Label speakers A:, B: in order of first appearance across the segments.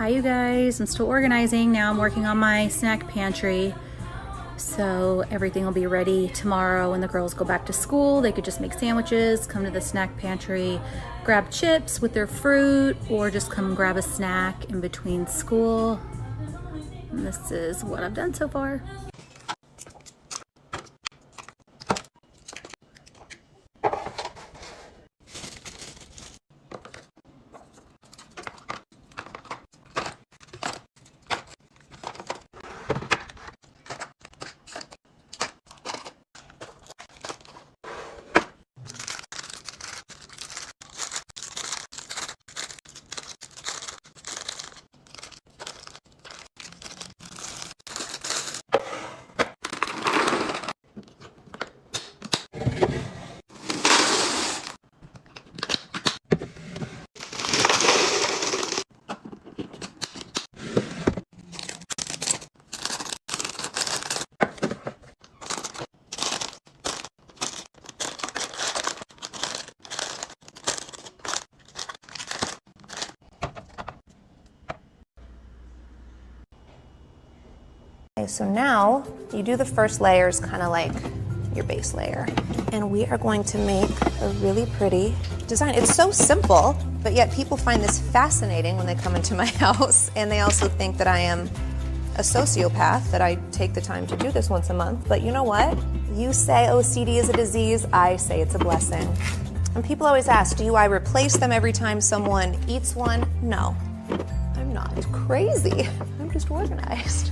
A: Hi you guys, I'm still organizing. Now I'm working on my snack pantry. So everything will be ready tomorrow when the girls go back to school. They could just make sandwiches, come to the snack pantry, grab chips with their fruit, or just come grab a snack in between school. And this is what I've done so far.
B: Okay, so now you do the first layers kind of like your base layer. And we are going to make a really pretty design. It's so simple, but yet people find this fascinating when they come into my house. And they also think that I am a sociopath, that I take the time to do this once a month. But you know what? You say OCD is a disease, I say it's a blessing. And people always ask, do I replace them every time someone eats one? No, I'm not crazy. I'm just organized.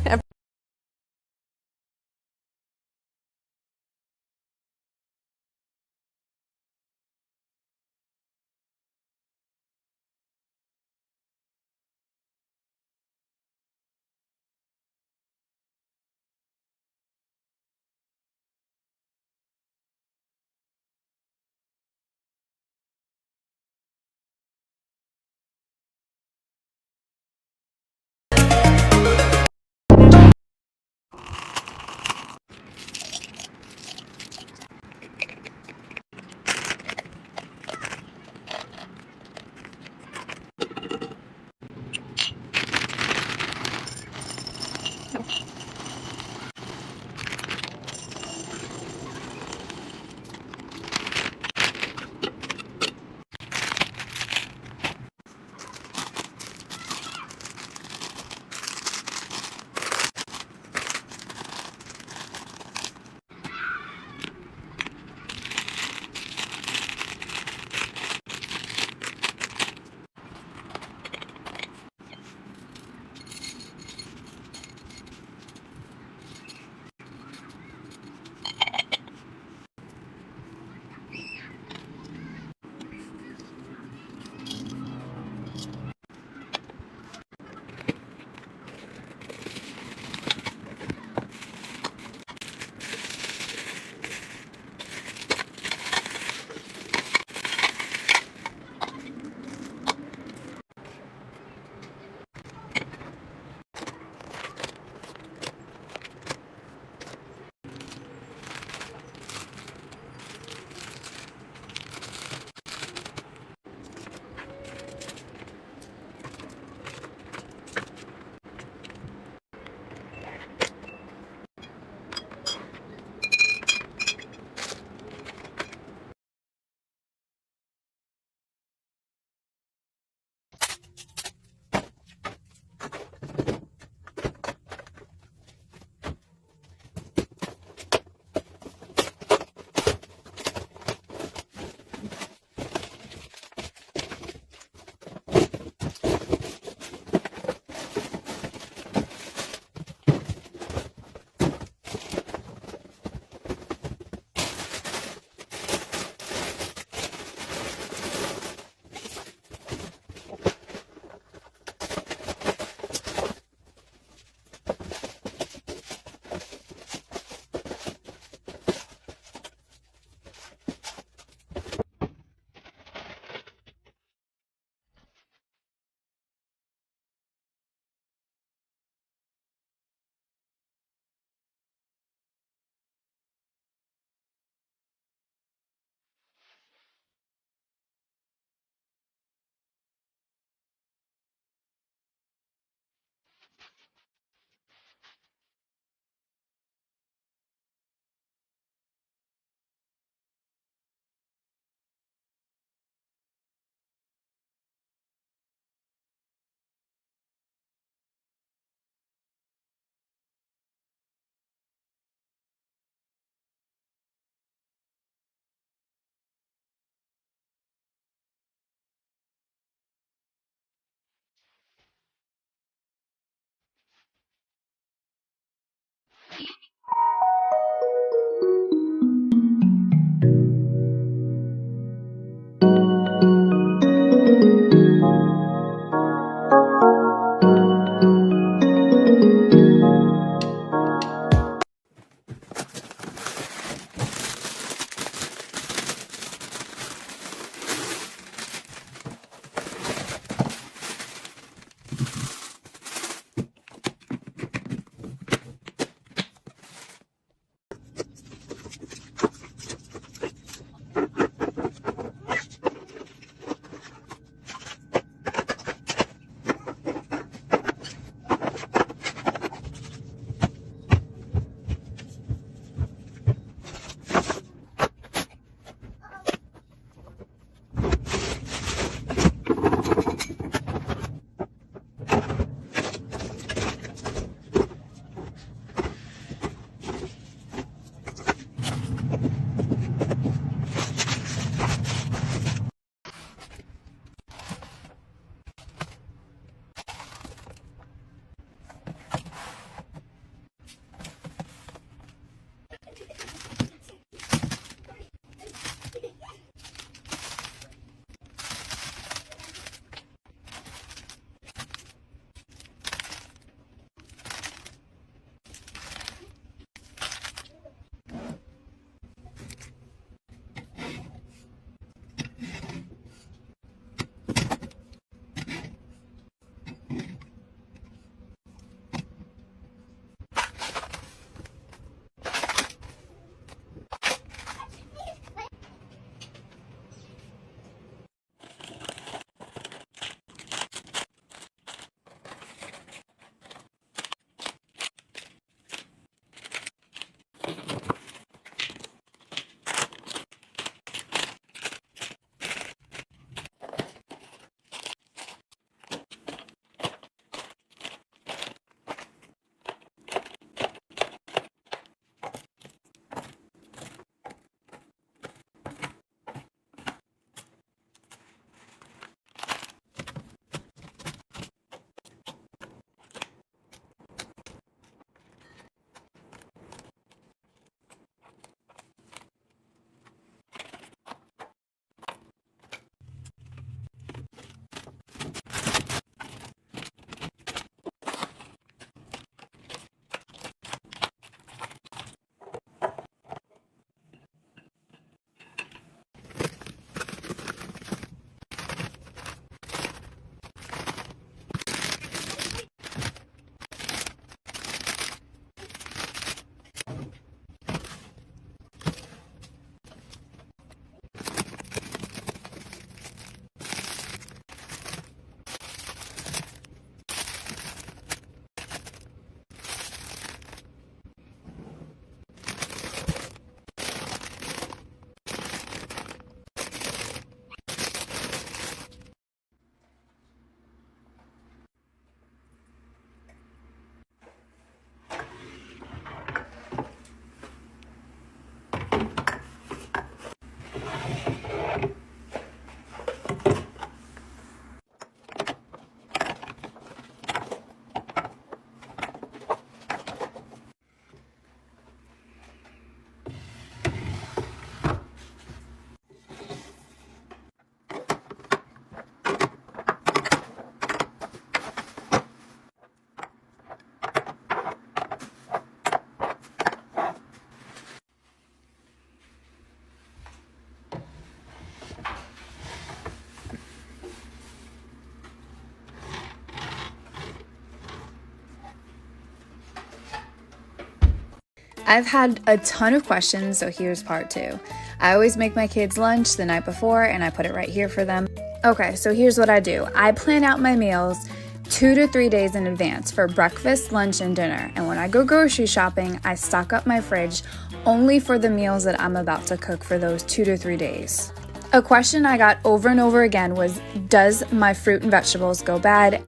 C: I've had a ton of questions, so here's part 2. I always make my kids lunch the night before and I put it right here for them. Okay, so here's what I do. I plan out my meals 2 to 3 days in advance for breakfast, lunch, and dinner. And when I go grocery shopping, I stock up my fridge only for the meals that I'm about to cook for those 2 to 3 days. A question I got over and over again was, does my fruit and vegetables go bad?